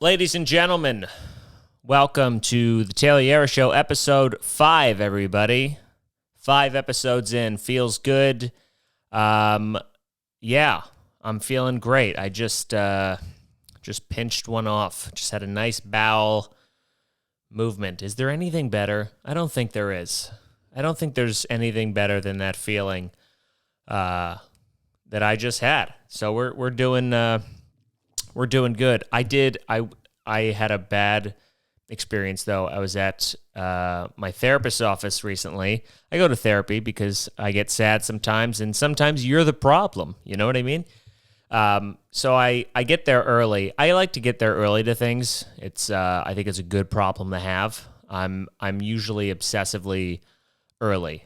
Ladies and gentlemen, welcome to the Tayler Yarish Show, episode 5, everybody. 5 episodes in. Feels good. Yeah, I'm feeling great. I just pinched one off. Just had a nice bowel movement. Is there anything better? I don't think there is. I don't think there's anything better than that feeling that I just had. So we're doing good. I had a bad experience though. I was at my therapist's office recently. I go to therapy because I get sad sometimes, and sometimes you're the problem. You know what I mean? So I get there early. I like to get there early to things. I think it's a good problem to have. I'm usually obsessively early.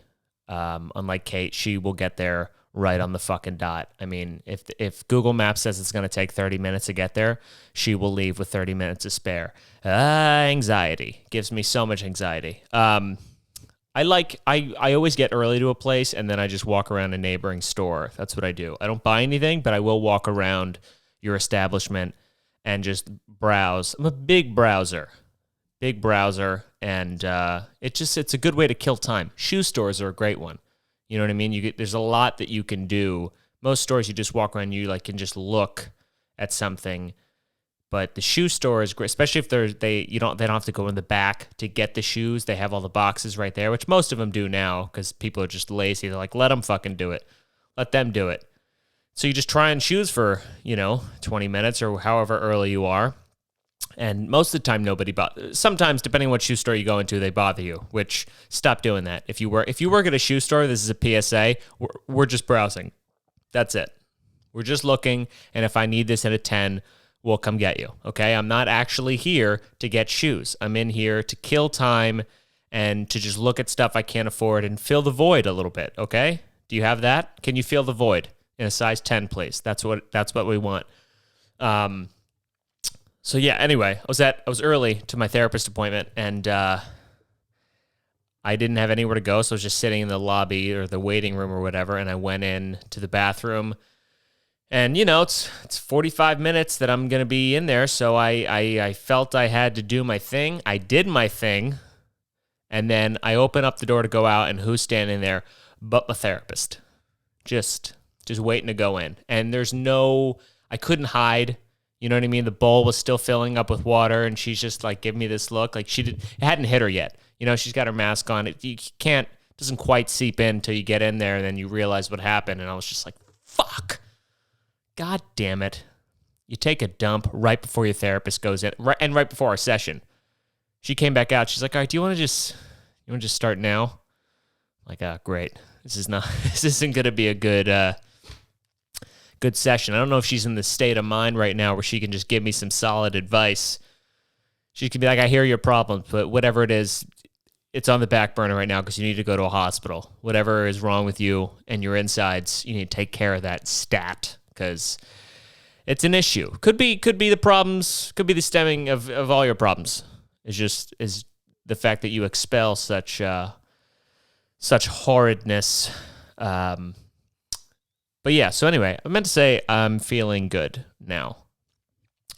Unlike Kate, she will get there right on the fucking dot. I mean, if Google Maps says it's going to take 30 minutes to get there, she will leave with 30 minutes to spare. Anxiety. Gives me so much anxiety. I always get early to a place, and then I just walk around a neighboring store. That's what I do. I don't buy anything, but I will walk around your establishment and just browse. I'm a big browser. And it's a good way to kill time. Shoe stores are a great one. You know what I mean? There's a lot that you can do. Most stores you just walk around, you can just look at something. But the shoe store is great, especially if they don't have to go in the back to get the shoes. They have all the boxes right there, which most of them do now because people are just lazy. They're like, let them fucking do it. Let them do it. So you just try on shoes for 20 minutes or however early you are. And most of the time, nobody bothers. Sometimes, depending on what shoe store you go into, they bother you, which stop doing that. If you work at a shoe store, this is a PSA, we're just browsing. That's it. We're just looking, and if I need this at a 10, we'll come get you, okay? I'm not actually here to get shoes. I'm in here to kill time and to just look at stuff I can't afford and fill the void a little bit, okay? Do you have that? Can you fill the void in a size 10, please? That's what we want. So yeah, anyway, I was early to my therapist appointment, and I didn't have anywhere to go, so I was just sitting in the lobby or the waiting room or whatever, and I went in to the bathroom, and it's 45 minutes that I'm gonna be in there, so I felt I had to do my thing. I did my thing, and then I open up the door to go out, and who's standing there but my therapist, just waiting to go in, and I couldn't hide. You know what I mean? The bowl was still filling up with water, and she's just like giving me this look like it hadn't hit her yet. She's got her mask on. It doesn't quite seep in until you get in there, and then you realize what happened. And I was just like, fuck. God damn it. You take a dump right before your therapist goes in, right before our session. She came back out. She's like, all right, do you want to just start now? I'm like, great. This isn't going to be a good session. I don't know if she's in the state of mind right now where she can just give me some solid advice. She could be like, I hear your problems, but whatever it is, it's on the back burner right now because you need to go to a hospital. Whatever is wrong with you and your insides, you need to take care of that stat because it's an issue. Could be the problems, could be the stemming of all your problems. Is the fact that you expel such horridness. But yeah, so anyway, I meant to say I'm feeling good now.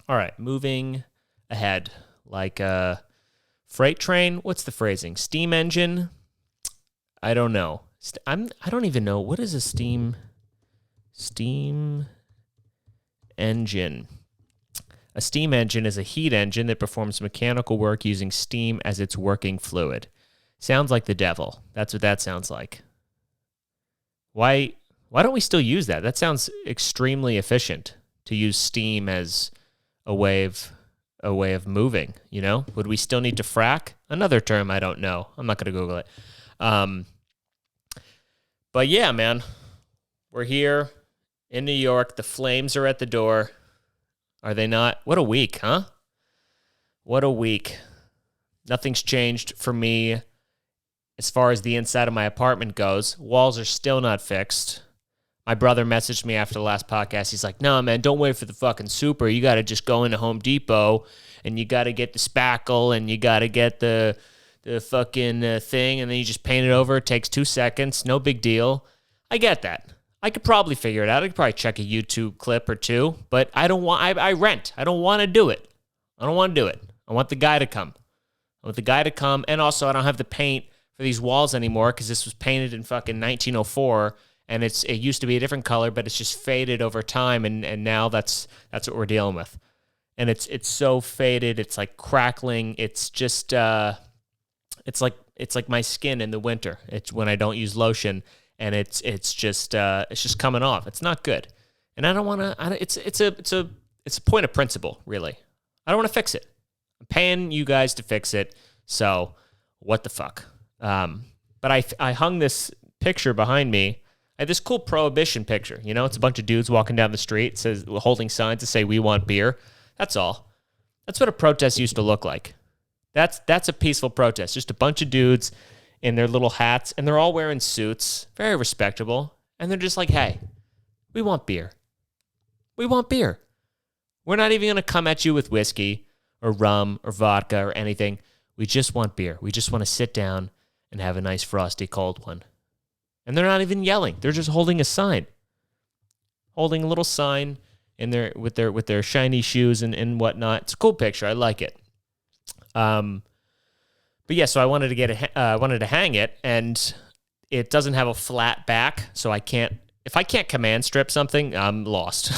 All right, moving ahead. Like a freight train, what's the phrasing? Steam engine? I don't know. I don't even know. What is a steam engine? A steam engine is a heat engine that performs mechanical work using steam as its working fluid. Sounds like the devil. That's what that sounds like. Why don't we still use that? That sounds extremely efficient to use steam as a way of moving, Would we still need to frack? Another term I don't know. I'm not going to Google it. But yeah, man. We're here in New York. The flames are at the door. Are they not? What a week, huh? What a week. Nothing's changed for me as far as the inside of my apartment goes. Walls are still not fixed. My brother messaged me after the last podcast. He's like, no, man, don't wait for the fucking super. You got to just go into Home Depot, and you got to get the spackle, and you got to get the fucking thing, and then you just paint it over. It takes 2 seconds. No big deal. I get that. I could probably figure it out. I could probably check a YouTube clip or two, but I don't want. I rent. I don't want to do it. I don't want to do it. I want the guy to come. And also I don't have the paint for these walls anymore because this was painted in fucking 1904, and it used to be a different color, but it's just faded over time, and now that's what we're dealing with. And it's so faded, it's like crackling. It's just it's like my skin in the winter. It's when I don't use lotion, and it's just coming off. It's not good, and I don't want to. It's a point of principle, really. I don't want to fix it. I'm paying you guys to fix it, so what the fuck? But I hung this picture behind me. I had this cool prohibition picture. You know, it's a bunch of dudes walking down the street, says holding signs to say we want beer. That's all. That's what a protest used to look like. That's a peaceful protest. Just a bunch of dudes in their little hats, and they're all wearing suits, very respectable, and they're just like, hey, we want beer. We want beer. We're not even going to come at you with whiskey or rum or vodka or anything. We just want beer. We just want to sit down and have a nice frosty cold one. And they're not even yelling. They're just holding a sign. Holding a little sign in their with their shiny shoes and whatnot. It's a cool picture. I like it. But yeah, so I wanted to hang it, and it doesn't have a flat back, so if I can't command strip something, I'm lost.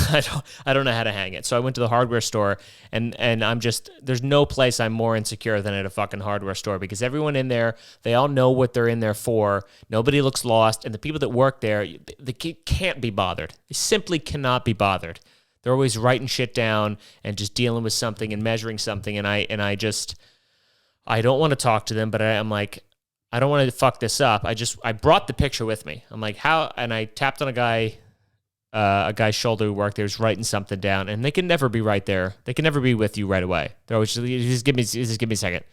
I don't know how to hang it. So I went to the hardware store, and there's no place I'm more insecure than at a fucking hardware store, because everyone in there, they all know what they're in there for. Nobody looks lost, and the people that work there, they can't be bothered. They simply cannot be bothered. They're always writing shit down and just dealing with something and measuring something, and I don't want to talk to them, but I'm like, I don't want to fuck this up. I brought the picture with me. I'm like, how? And I tapped on a guy's shoulder who worked there, was writing something down, and they can never be right there. They can never be with you right away. They're always just give me a second.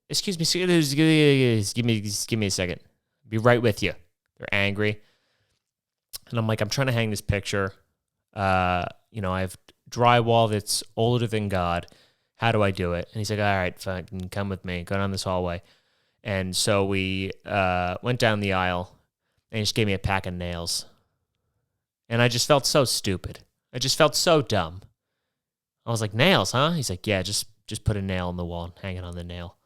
Excuse me, just give me a second. Be right with you. They're angry, and I'm like, I'm trying to hang this picture. I have drywall that's older than God. How do I do it? And he's like, all right, fine, come with me. Go down this hallway. And so we went down the aisle, and he just gave me a pack of nails. And I just felt so stupid. I just felt so dumb. I was like, nails, huh? He's like, yeah, just put a nail in the wall and hang it on the nail.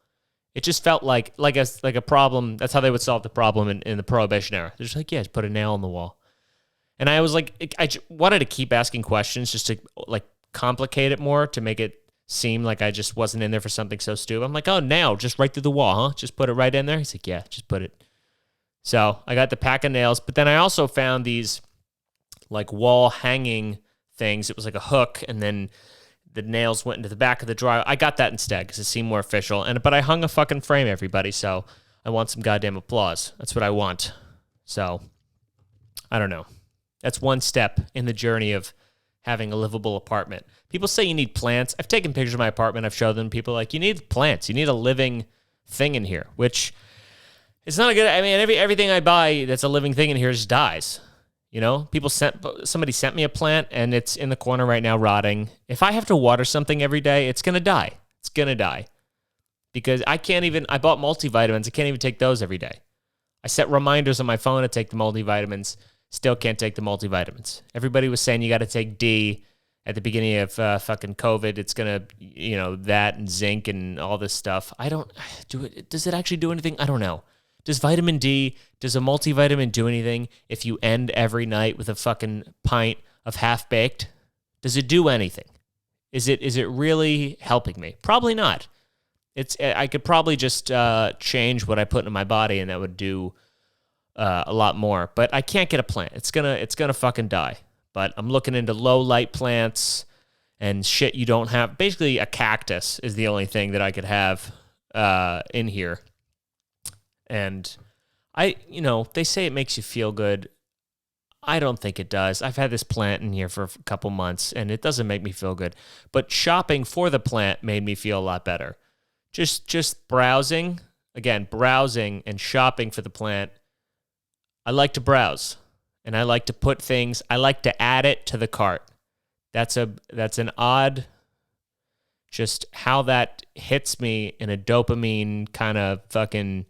It just felt like a problem. That's how they would solve the problem in the Prohibition era. They're just like, yeah, just put a nail in the wall. And I was like, I wanted to keep asking questions just to like complicate it more, to make it seem like I just wasn't in there for something so stupid. I'm like, oh, nail, just right through the wall, huh? Just put it right in there? He's like, yeah, just put it. So I got the pack of nails, but then I also found these like wall hanging things. It was like a hook, and then the nails went into the back of the dryer. I got that instead because it seemed more official. But I hung a fucking frame, everybody, so I want some goddamn applause. That's what I want. So I don't know. That's one step in the journey of having a livable apartment. People say you need plants. I've taken pictures of my apartment. I've showed them. People are like, you need plants. You need a living thing in here, which is not a good. I mean, everything I buy that's a living thing in here just dies. You know, somebody sent me a plant, and it's in the corner right now rotting. If I have to water something every day, it's going to die. It's going to die. Because I bought multivitamins. I can't even take those every day. I set reminders on my phone to take the multivitamins. Still can't take the multivitamins. Everybody was saying you got to take D at the beginning of fucking COVID. It's going to, that and zinc and all this stuff. I don't do it. Does it actually do anything? I don't know. Does vitamin D, does a multivitamin do anything if you end every night with a fucking pint of half-baked? Does it do anything? Is it really helping me? Probably not. I could probably just change what I put into my body, and that would do a lot more. But I can't get a plant. It's gonna fucking die. But I'm looking into low light plants and shit you don't have. Basically, a cactus is the only thing that I could have in here. And they say it makes you feel good. I don't think it does. I've had this plant in here for a couple months, and it doesn't make me feel good. But shopping for the plant made me feel a lot better. Just browsing and shopping for the plant. I like to browse, and I like to put things. I like to add it to the cart. That's an odd, just how that hits me in a dopamine kind of fucking,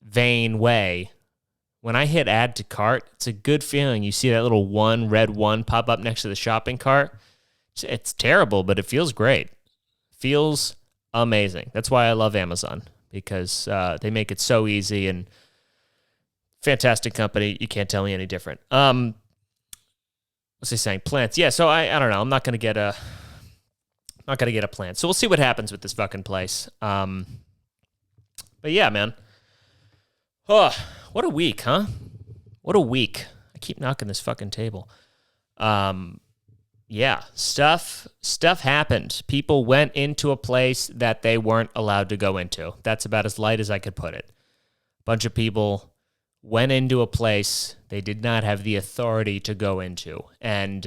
vain way. When I hit add to cart, it's a good feeling. You see that little red one pop up next to the shopping cart. It's terrible, but it feels great. Feels amazing. That's why I love Amazon, because they make it so easy, and fantastic company. You can't tell me any different. What's he saying? Plants. Yeah, so I don't know. I'm not gonna get a plant. So we'll see what happens with this fucking place. But yeah, man. Oh, what a week, huh? What a week. I keep knocking this fucking table. Yeah, stuff happened. People went into a place that they weren't allowed to go into. That's about as light as I could put it. A bunch of people went into a place they did not have the authority to go into. And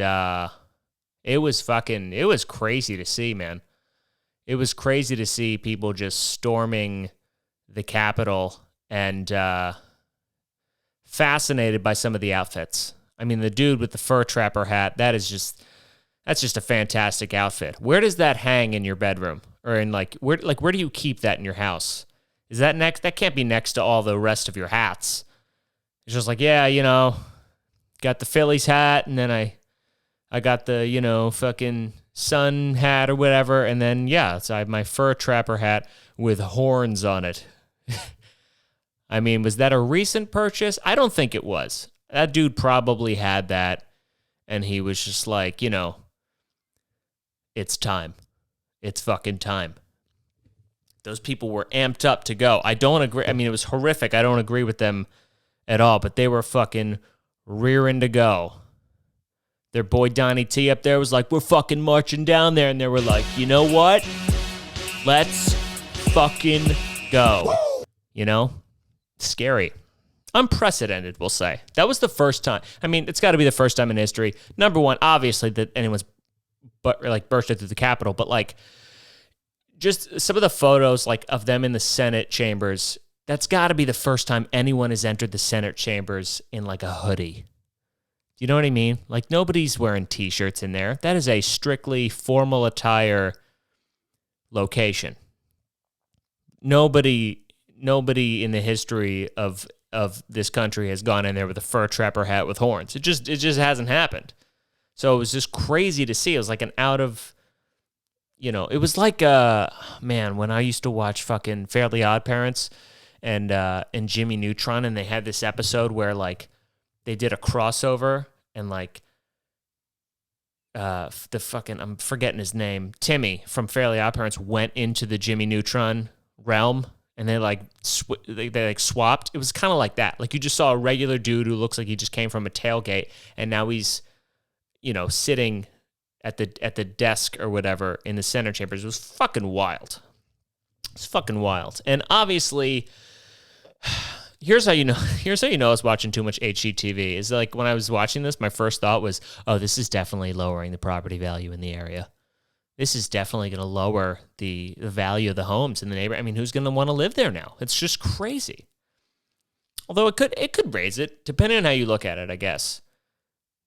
it was crazy to see, man. It was crazy to see people just storming the Capitol, and fascinated by some of the outfits. I mean, the dude with the fur trapper hat, that's just a fantastic outfit. Where does that hang in your bedroom? Or in where do you keep that in your house? Is that next? That can't be next to all the rest of your hats. It's just like, yeah, got the Phillies hat, and then I got the, fucking sun hat or whatever, and then, yeah, so I have my fur trapper hat with horns on it. I mean, was that a recent purchase? I don't think it was. That dude probably had that, and he was just like, it's time. It's fucking time. Those people were amped up to go. I don't agree. I mean, it was horrific. I don't agree with them at all, but they were fucking rearing to go. Their boy Donnie T up there was like, we're fucking marching down there, and they were like, you know what? Let's fucking go. Scary. Unprecedented, we'll say. That was the first time. I mean, it's got to be the first time in history. Number one, obviously, that anyone's bursted through the Capitol, but just some of the photos of them in the Senate chambers, that's got to be the first time anyone has entered the Senate chambers in a hoodie. You know what I mean? Nobody's wearing T-shirts in there. That is a strictly formal attire location. Nobody in the history of this country has gone in there with a fur trapper hat with horns. It just hasn't happened. So it was just crazy to see. It was like an out of, it was like, man, when I used to watch fucking Fairly Odd Parents and Jimmy Neutron, and they had this episode where they did a crossover, and the fucking, I'm forgetting his name, Timmy from Fairly Odd Parents went into the Jimmy Neutron realm, and they they swapped. It was kind of like that. You just saw a regular dude who looks like he just came from a tailgate, and now he's, sitting at the desk or whatever in the Senate chambers. It was fucking wild. It's fucking wild. And obviously, here's how you know I was watching too much HGTV. Is when I was watching this, my first thought was, oh, this is definitely lowering the property value in the area. This is definitely going to lower the value of the homes in the neighborhood. I mean, who's going to want to live there now? It's just crazy. Although it could raise it, depending on how you look at it, I guess.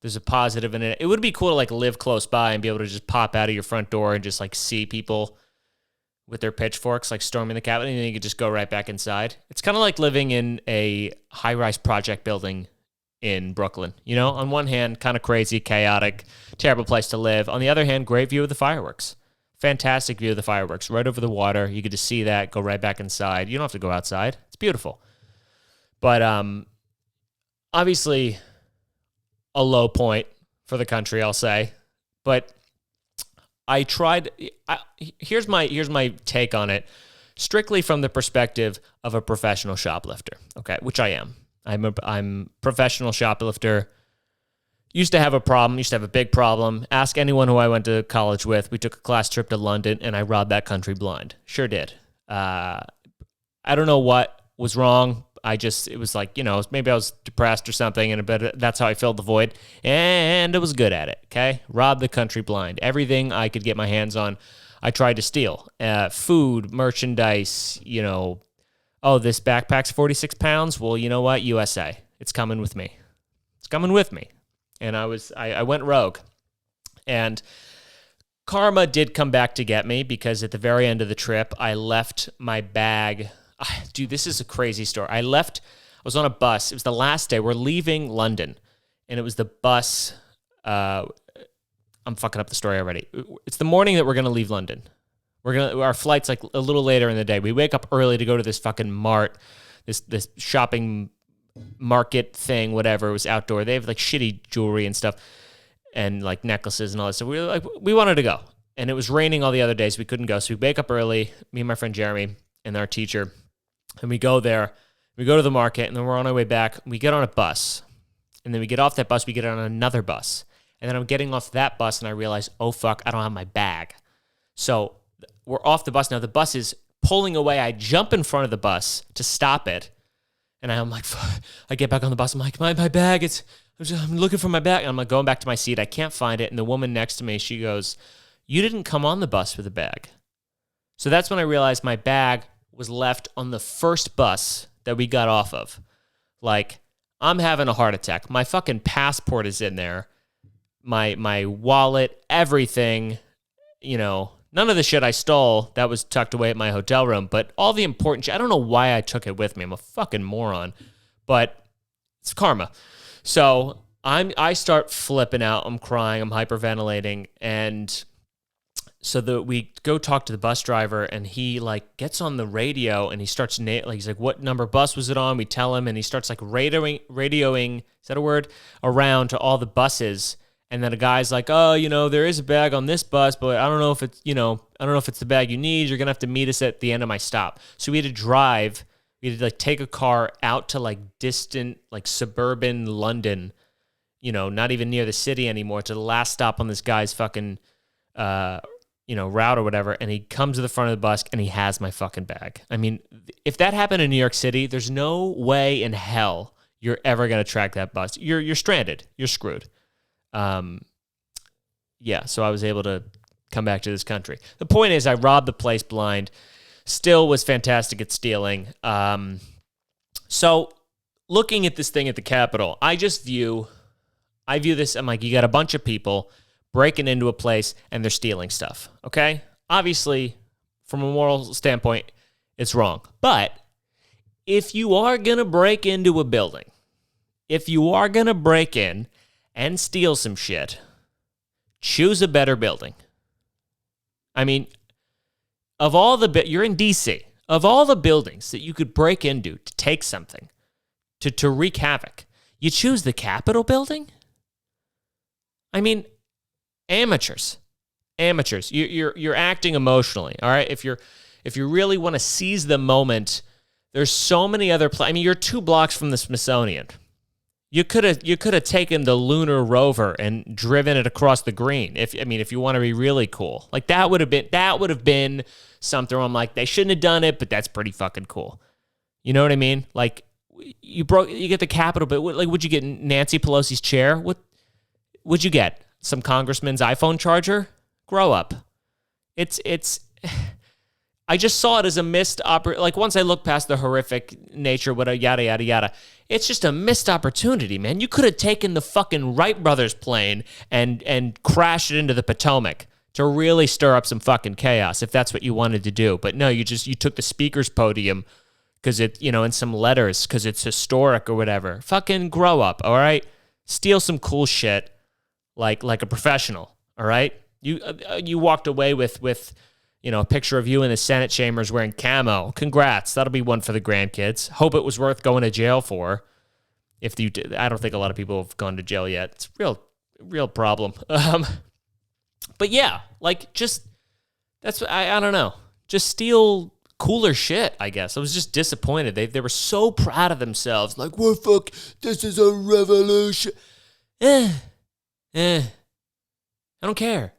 There's a positive in it. It would be cool to live close by and be able to just pop out of your front door and just see people with their pitchforks storming the Capitol, and then you could just go right back inside. It's kind of like living in a high-rise project building in Brooklyn. On one hand, kind of crazy, chaotic, terrible place to live. On the other hand, great view of the fireworks. Fantastic view of the fireworks. Right over the water. You could just see that, go right back inside. You don't have to go outside. It's beautiful. But obviously, a low point for the country, I'll say. But I tried. Here's my take on it, strictly from the perspective of a professional shoplifter. Okay, which I am. I'm professional shoplifter. Used to have a big problem. Ask anyone who I went to college with. We took a class trip to London, and I robbed that country blind. Sure did. I don't know what was wrong. It was maybe I was depressed or something, but that's how I filled the void, and I was good at it, okay? Robbed the country blind. Everything I could get my hands on, I tried to steal. Food, merchandise, oh, this backpack's 46 pounds? Well, you know what? USA. It's coming with me. It's coming with me. And I went rogue. And karma did come back to get me, because at the very end of the trip, I left my bag. Dude, this is a crazy story. I was on a bus. It was the last day. We're leaving London, and it was the bus. I'm fucking up the story already. It's the morning that we're going to leave London. Our flight's like a little later in the day. We wake up early to go to this fucking mart, this shopping market thing, whatever. It was outdoor. They have like shitty jewelry and stuff and like necklaces and all that stuff. We wanted to go. And it was raining all the other days. We couldn't go. So we wake up early, me and my friend Jeremy and our teacher, and we go there. We go to the market, and then we're on our way back. We get on a bus. And then we get off that bus. We get on another bus. And then I'm getting off that bus, and I realize, oh, fuck, I don't have my bag. So we're off the bus. Now the bus is pulling away. I jump in front of the bus to stop it. And I'm like, fuck. I get back on the bus. I'm like, my bag. I'm looking for my bag. And I'm like going back to my seat. I can't find it. And the woman next to me, she goes, you didn't come on the bus with a bag. So that's when I realized my bag was left on the first bus that we got off of. Like, I'm having a heart attack. My fucking passport is in there. My wallet, everything, none of the shit I stole that was tucked away at my hotel room, but all the important shit, I don't know why I took it with me. I'm a fucking moron, but it's karma. So I start flipping out. I'm crying. I'm hyperventilating. And so we go talk to the bus driver, and he like gets on the radio, and he starts he's like, what number bus was it on? We tell him, and he starts like radioing, is that a word? Around to all the buses. And then a guy's like, oh, there is a bag on this bus, but I don't know if it's, I don't know if it's the bag you need. You're going to have to meet us at the end of my stop. So we had to drive. We had to like take a car out to like distant, like suburban London, not even near the city anymore, to the last stop on this guy's fucking, route or whatever. And he comes to the front of the bus, and he has my fucking bag. I mean, if that happened in New York City, there's no way in hell you're ever going to track that bus. You're stranded. You're screwed. So I was able to come back to this country. The point is, I robbed the place blind, still was fantastic at stealing. So looking at this thing at the Capitol, I view this, I'm like, you got a bunch of people breaking into a place and they're stealing stuff. Okay. Obviously from a moral standpoint, it's wrong. But if you are going to break into a building, if you are going to break in and steal some shit, choose a better building. I mean, you're in DC. Of all the buildings that you could break into to take something, to wreak havoc, you choose the Capitol building? I mean, amateurs. You're acting emotionally, all right? If you really want to seize the moment, there's so many other you're 2 blocks from the Smithsonian. You could have taken the lunar rover and driven it across the green. If you want to be really cool, like that would have been something where I'm like, they shouldn't have done it, but that's pretty fucking cool. You know what I mean? Like you get the Capitol, but would you get Nancy Pelosi's chair? What would you get? Some congressman's iPhone charger? Grow up. It's. I just saw it as a missed opportunity. Like, once I look past the horrific nature, yada, yada, yada, it's just a missed opportunity, man. You could have taken the fucking Wright brothers plane and crashed it into the Potomac to really stir up some fucking chaos if that's what you wanted to do. But no, you took the speaker's podium because it, in some letters because it's historic or whatever. Fucking grow up, all right? Steal some cool shit like a professional, all right? You walked away with a picture of you in the Senate chambers wearing camo. Congrats. That'll be one for the grandkids. Hope it was worth going to jail for. If you did, I don't think a lot of people have gone to jail yet. It's a real problem. But yeah, that's what I don't know. Just steal cooler shit, I guess. I was just disappointed. They were so proud of themselves. Like, well, fuck, this is a revolution. I don't care.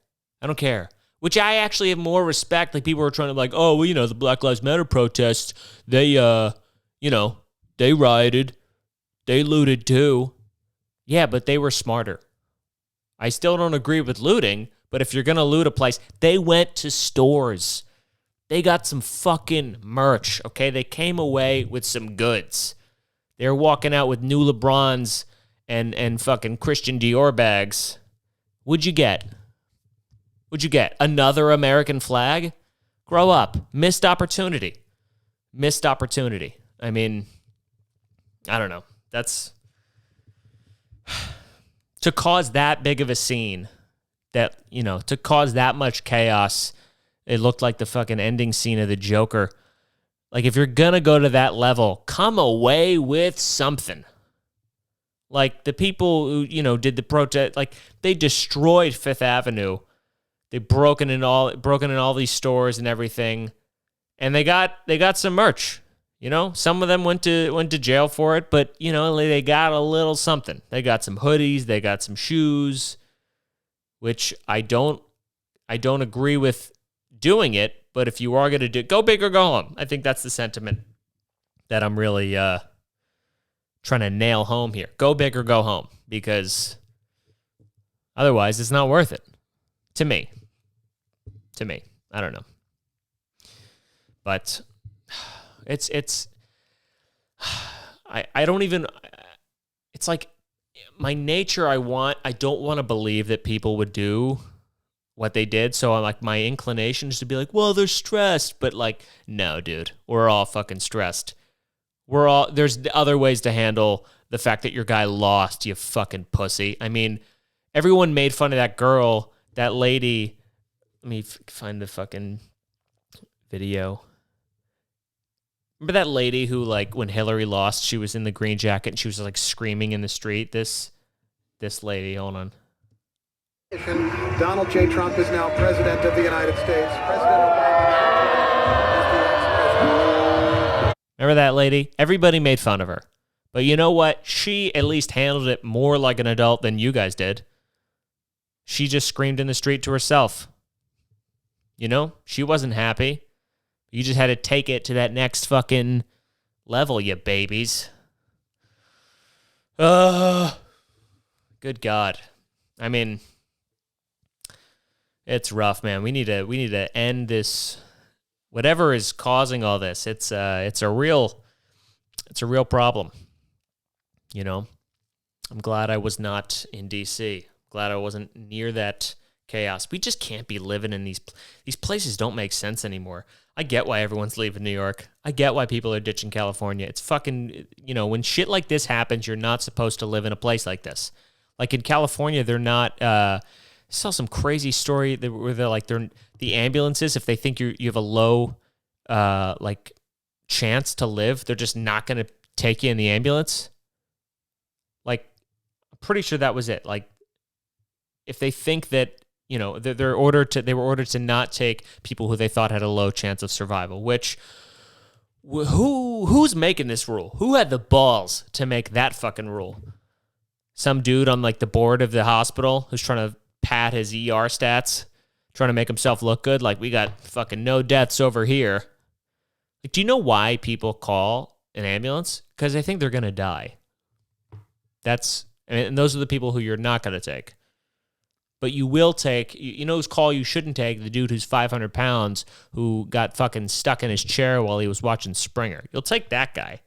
Which I actually have more respect. Like, people were trying to the Black Lives Matter protests, they rioted. They looted too. Yeah, but they were smarter. I still don't agree with looting, but if you're going to loot a place, they went to stores. They got some fucking merch, okay? They came away with some goods. They were walking out with new LeBrons and fucking Christian Dior bags. What'd you get? Another American flag? Grow up. Missed opportunity. I mean, I don't know. That's to cause that big of a scene that, to cause that much chaos. It looked like the fucking ending scene of the Joker. Like, if you're going to go to that level, come away with something. Like, the people who, did the protest, like, they destroyed Fifth Avenue. They broken in all these stores and everything. And they got some merch. Some of them went to jail for it, but they got a little something. They got some hoodies, they got some shoes, which I don't agree with doing it, but if you are going to go big or go home. I think that's the sentiment that I'm really trying to nail home here. Go big or go home, because otherwise it's not worth it. To me. I don't know. But I don't even, it's like my nature. I don't want to believe that people would do what they did. So I'm like, my inclination is to be like, well, they're stressed, but like, no, dude, we're all fucking stressed. There's other ways to handle the fact that your guy lost, you fucking pussy. I mean, everyone made fun of that girl, that lady. Let me find the fucking video. Remember that lady who, like, when Hillary lost, she was in the green jacket and she was like screaming in the street? This lady, hold on. Donald J. Trump is now president of the United States. President Obama. Remember that lady? Everybody made fun of her. But you know what? She at least handled it more like an adult than you guys did. She just screamed in the street to herself. She wasn't happy. You just had to take it to that next fucking level, you babies. Good God. I mean, it's rough, man. We need to end this. Whatever is causing all this, it's a real problem. I'm glad I was not in DC. Glad I wasn't near that chaos. We just can't be living in these places. Don't make sense anymore. I get why everyone's leaving New York. I get why people are ditching California. It's fucking, when shit like this happens, you're not supposed to live in a place like this. Like in California, they're not. I saw some crazy story where they're the ambulances. If they think you have a low, chance to live, they're just not going to take you in the ambulance. Like, I'm pretty sure that was it. Like, if they think that. They were ordered to not take people who they thought had a low chance of survival. Which, who's making this rule? Who had the balls to make that fucking rule? Some dude on like the board of the hospital who's trying to pad his ER stats, trying to make himself look good. Like, we got fucking no deaths over here. Like, do you know why people call an ambulance? Because they think they're gonna die. And those are the people who you're not gonna take. But you will take, whose call you shouldn't take? The dude who's 500 pounds who got fucking stuck in his chair while he was watching Springer. You'll take that guy.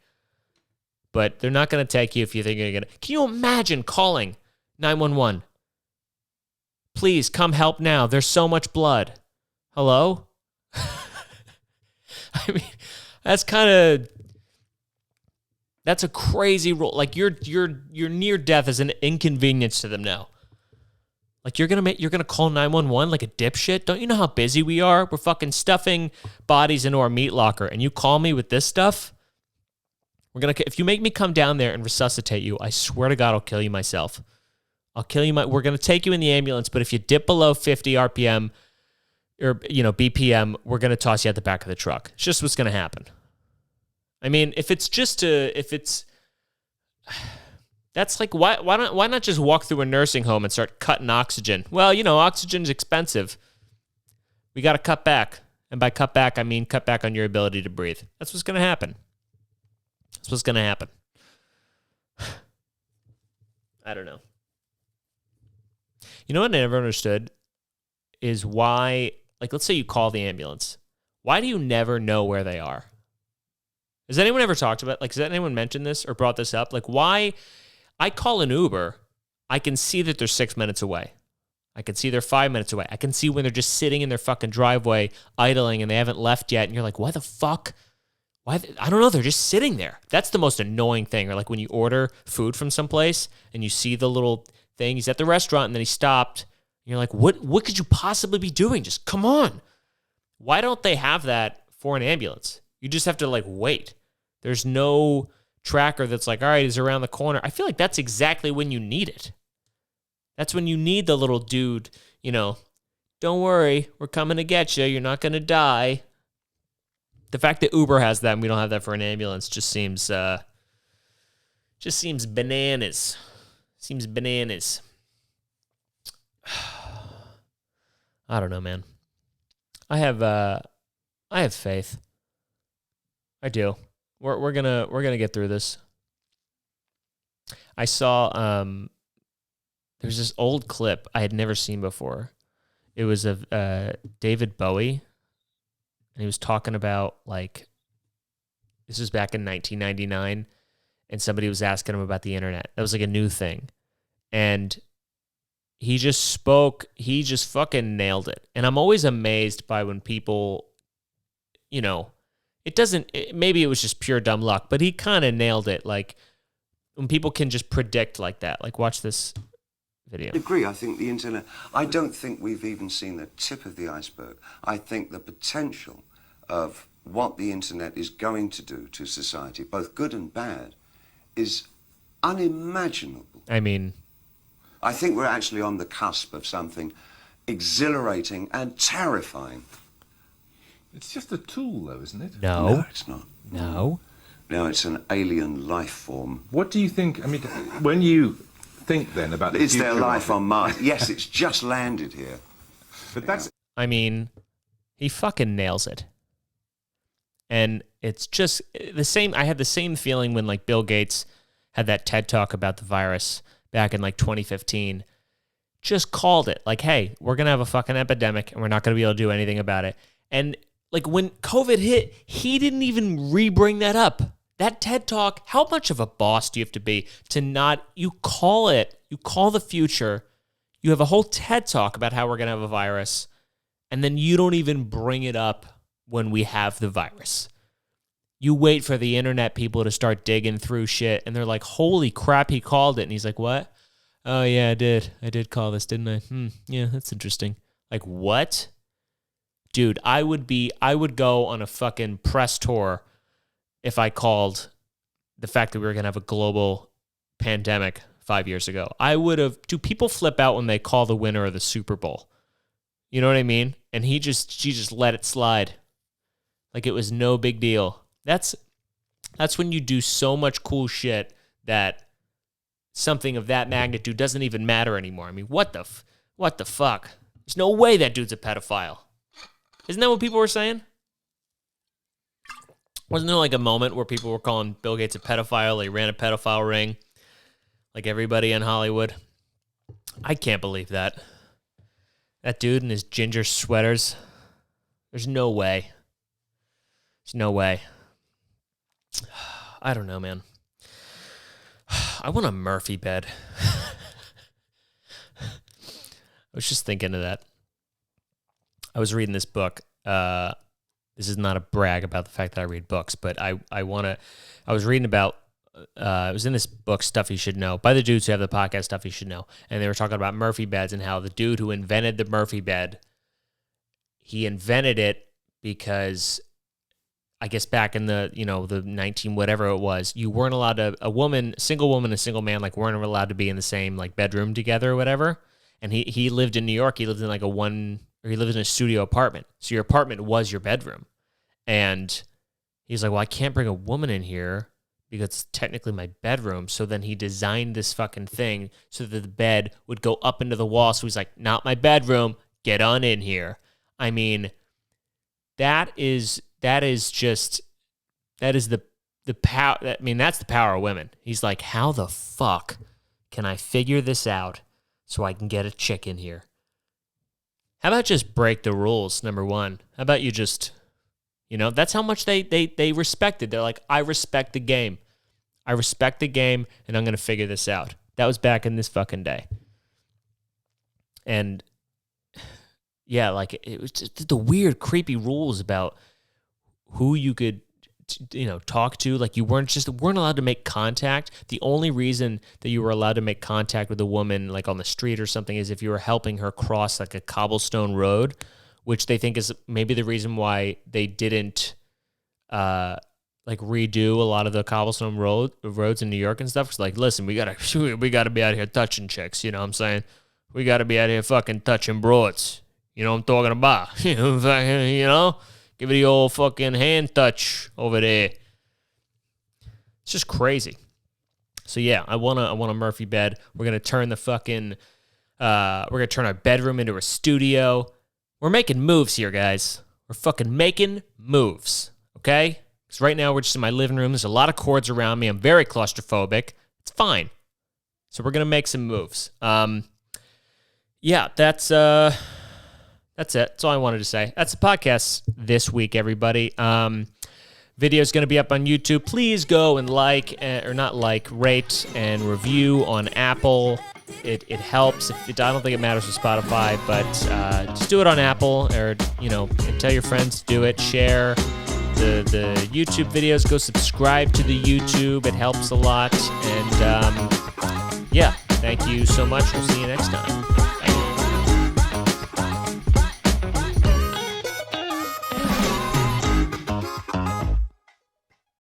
But they're not going to take you if you think you're going to. Can you imagine calling 911? Please come help now. There's so much blood. Hello? I mean, that's a crazy rule. Like, your near death is an inconvenience to them now. Like, you're gonna call 911 like a dipshit? Don't you know how busy we are? We're fucking stuffing bodies into our meat locker, and you call me with this stuff? If you make me come down there and resuscitate you, I swear to God, I'll kill you myself. I'll kill you. We're gonna take you in the ambulance, but if you dip below 50 RPM or BPM, we're gonna toss you at the back of the truck. It's just what's gonna happen. I mean, that's like, why not just walk through a nursing home and start cutting oxygen? Well, oxygen's expensive. We got to cut back. And by cut back, I mean cut back on your ability to breathe. That's what's going to happen. I don't know. You know what I never understood is why, like, let's say you call the ambulance. Why do you never know where they are? Has anyone ever talked about, like, has anyone mentioned this or brought this up? Like, why... I call an Uber, I can see that they're 6 minutes away. I can see they're 5 minutes away. I can see when they're just sitting in their fucking driveway, idling, and they haven't left yet, and you're like, why the fuck? I don't know, they're just sitting there. That's the most annoying thing. Or like when you order food from someplace, and you see the little thing, he's at the restaurant, and then he stopped, You're like, what could you possibly be doing? Just come on. Why don't they have that for an ambulance? You just have to like wait. There's no tracker that's like, all right, it's around the corner. I feel like that's exactly when you need it. That's when you need the little dude, you know, don't worry, we're coming to get you. You're not going to die. The fact that Uber has that and we don't have that for an ambulance just seems bananas. Seems bananas. I don't know, man. I have faith. I do. We're gonna get through this. I saw there's this old clip I had never seen before. It was of David Bowie, and he was talking about like this was back in 1999, and somebody was asking him about the internet. That was like a new thing, and he just fucking nailed it. And I'm always amazed by when people, you know, maybe it was just pure dumb luck, but he kind of nailed it. Like when people can just predict like that. Like watch this video. I agree. I think the internet, I don't think we've even seen the tip of the iceberg. I think the potential of what the internet is going to do to society, both good and bad, is unimaginable. I mean, I think we're actually on the cusp of something exhilarating and terrifying. It's just a tool, though, isn't it? No, it's not. No. No, it's an alien life form. What do you think? I mean, when you think then about the Is there future life of it- on Mars? Yes, it's just landed here. But that's I mean, he fucking nails it. And it's just the same. I had the same feeling when like Bill Gates had that TED talk about the virus back in like 2015. Just called it like, hey, we're going to have a fucking epidemic and we're not going to be able to do anything about it. And like when COVID hit, he didn't even re-bring that up. That TED talk, how much of a boss do you have to be to not, you call the future, you have a whole TED talk about how we're going to have a virus, and then you don't even bring it up when we have the virus. You wait for the internet people to start digging through shit, and they're like, holy crap, he called it. And he's like, what? Oh, yeah, I did. I did call this, didn't I? Yeah, that's interesting. Like, what? Dude, I would go on a fucking press tour if I called the fact that we were going to have a global pandemic 5 years ago. I would have. Do people flip out when they call the winner of the Super Bowl? You know what I mean? And she just let it slide. Like it was no big deal. That's when you do so much cool shit that something of that magnitude doesn't even matter anymore. I mean, what the fuck? There's no way that dude's a pedophile. Isn't that what people were saying? Wasn't there like a moment where people were calling Bill Gates a pedophile? He ran a pedophile ring, like everybody in Hollywood. I can't believe that. That dude in his ginger sweaters. There's no way. There's no way. I don't know, man. I want a Murphy bed. I was just thinking of that. I was reading this book. This is not a brag about the fact that I read books, but I was reading about, it was in this book, Stuff You Should Know, by the dudes who have the podcast, Stuff You Should Know. And they were talking about Murphy beds and how the dude who invented the Murphy bed, he invented it because I guess back in the, the 19, whatever it was, you weren't allowed to, single woman and single man, like weren't allowed to be in the same like bedroom together or whatever. And he lived in New York. He lived in like he lived in a studio apartment. So your apartment was your bedroom. And he's like, well, I can't bring a woman in here because it's technically my bedroom. So then he designed this fucking thing so that the bed would go up into the wall. So he's like, not my bedroom. Get on in here. I mean, that is the power. I mean, that's the power of women. He's like, how the fuck can I figure this out so I can get a chick in here? How about just break the rules, number one? How about you just, that's how much they respected. They're like, I respect the game. I respect the game, and I'm going to figure this out. That was back in this fucking day. And, yeah, like, it was just the weird, creepy rules about who you could talk to. Like, you weren't allowed to make contact. The only reason that you were allowed to make contact with a woman, like on the street or something, is if you were helping her cross like a cobblestone road, which they think is maybe the reason why they didn't like redo a lot of the cobblestone roads in New York and stuff. It's like, listen, we gotta be out here touching chicks. You know what I'm saying? We gotta be out here fucking touching broads. You know what I'm talking about? You know, give it the old fucking hand touch over there. It's just crazy. So yeah, I want a Murphy bed. We're gonna turn the fucking we're gonna turn our bedroom into a studio. We're making moves here, guys. We're fucking making moves, okay? Because right now we're just in my living room. There's a lot of cords around me. I'm very claustrophobic. It's fine. So we're gonna make some moves. Yeah, that's it. That's all I wanted to say. That's the podcast this week, everybody. Video is going to be up on YouTube. Please go and rate and review on Apple. It helps. I don't think it matters with Spotify, but just do it on Apple, or tell your friends to do it. Share the YouTube videos. Go subscribe to the YouTube. It helps a lot. And yeah, thank you so much. We'll see you next time.